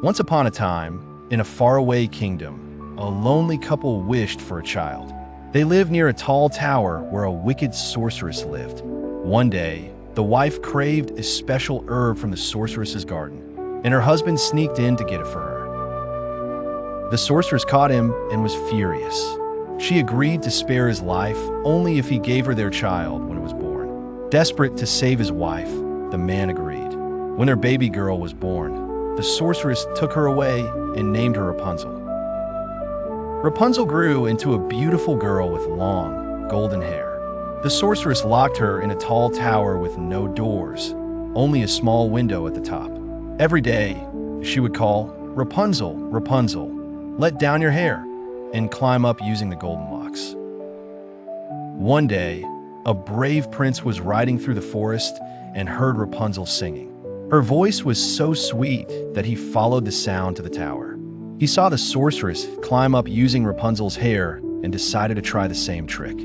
Once upon a time, in a faraway kingdom, a lonely couple wished for a child. They lived near a tall tower where a wicked sorceress lived. One day, the wife craved a special herb from the sorceress's garden, and her husband sneaked in to get it for her. The sorceress caught him and was furious. She agreed to spare his life only if he gave her their child when it was born. Desperate to save his wife, the man agreed. When their baby girl was born, the sorceress took her away and named her Rapunzel. Rapunzel grew into a beautiful girl with long, golden hair. The sorceress locked her in a tall tower with no doors, only a small window at the top. Every day, she would call, "Rapunzel, Rapunzel, let down your hair," and climb up using the golden locks. One day, a brave prince was riding through the forest and heard Rapunzel singing. Her voice was so sweet that he followed the sound to the tower. He saw the sorceress climb up using Rapunzel's hair and decided to try the same trick.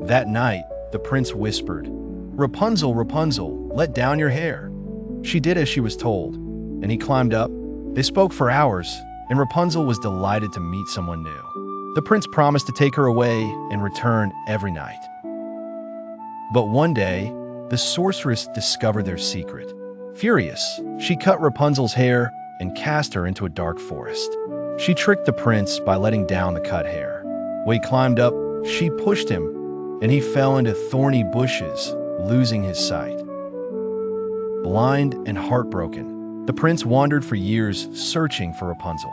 That night, the prince whispered, "Rapunzel, Rapunzel, let down your hair." She did as she was told, and he climbed up. They spoke for hours, and Rapunzel was delighted to meet someone new. The prince promised to take her away and return every night. But one day, the sorceress discovered their secret. Furious, she cut Rapunzel's hair and cast her into a dark forest. She tricked the prince by letting down the cut hair. When he climbed up, she pushed him, and he fell into thorny bushes, losing his sight. Blind and heartbroken, the prince wandered for years searching for Rapunzel.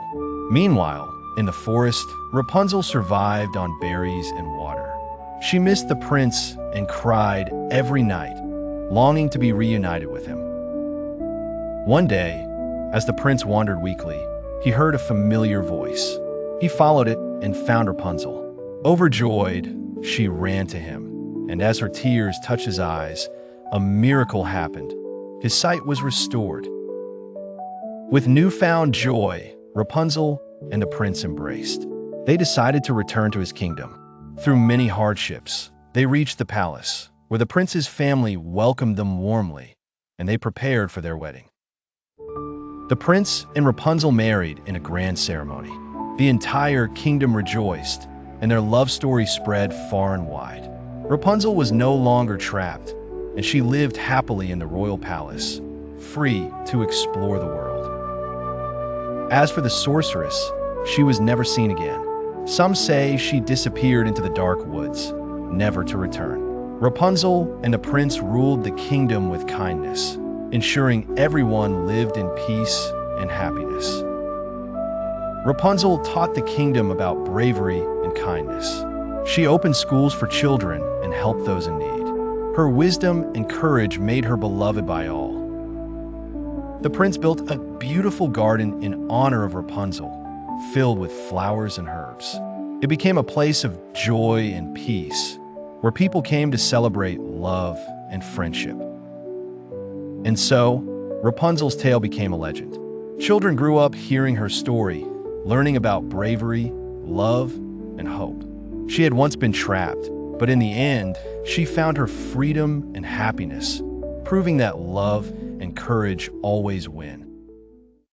Meanwhile, in the forest, Rapunzel survived on berries and water. She missed the prince and cried every night, longing to be reunited with him. One day, as the prince wandered weakly, he heard a familiar voice. He followed it and found Rapunzel. Overjoyed, she ran to him, and as her tears touched his eyes, a miracle happened. His sight was restored. With newfound joy, Rapunzel and the prince embraced. They decided to return to his kingdom. Through many hardships, they reached the palace, where the prince's family welcomed them warmly, and they prepared for their wedding. The prince and Rapunzel married in a grand ceremony. The entire kingdom rejoiced, and their love story spread far and wide. Rapunzel was no longer trapped, and she lived happily in the royal palace, free to explore the world. As for the sorceress, she was never seen again. Some say she disappeared into the dark woods, never to return. Rapunzel and the prince ruled the kingdom with kindness, ensuring everyone lived in peace and happiness. Rapunzel taught the kingdom about bravery and kindness. She opened schools for children and helped those in need. Her wisdom and courage made her beloved by all. The prince built a beautiful garden in honor of Rapunzel, filled with flowers and herbs. It became a place of joy and peace, where people came to celebrate love and friendship. And so, Rapunzel's tale became a legend. Children grew up hearing her story, learning about bravery, love, and hope. She had once been trapped, but in the end, she found her freedom and happiness, proving that love and courage always win.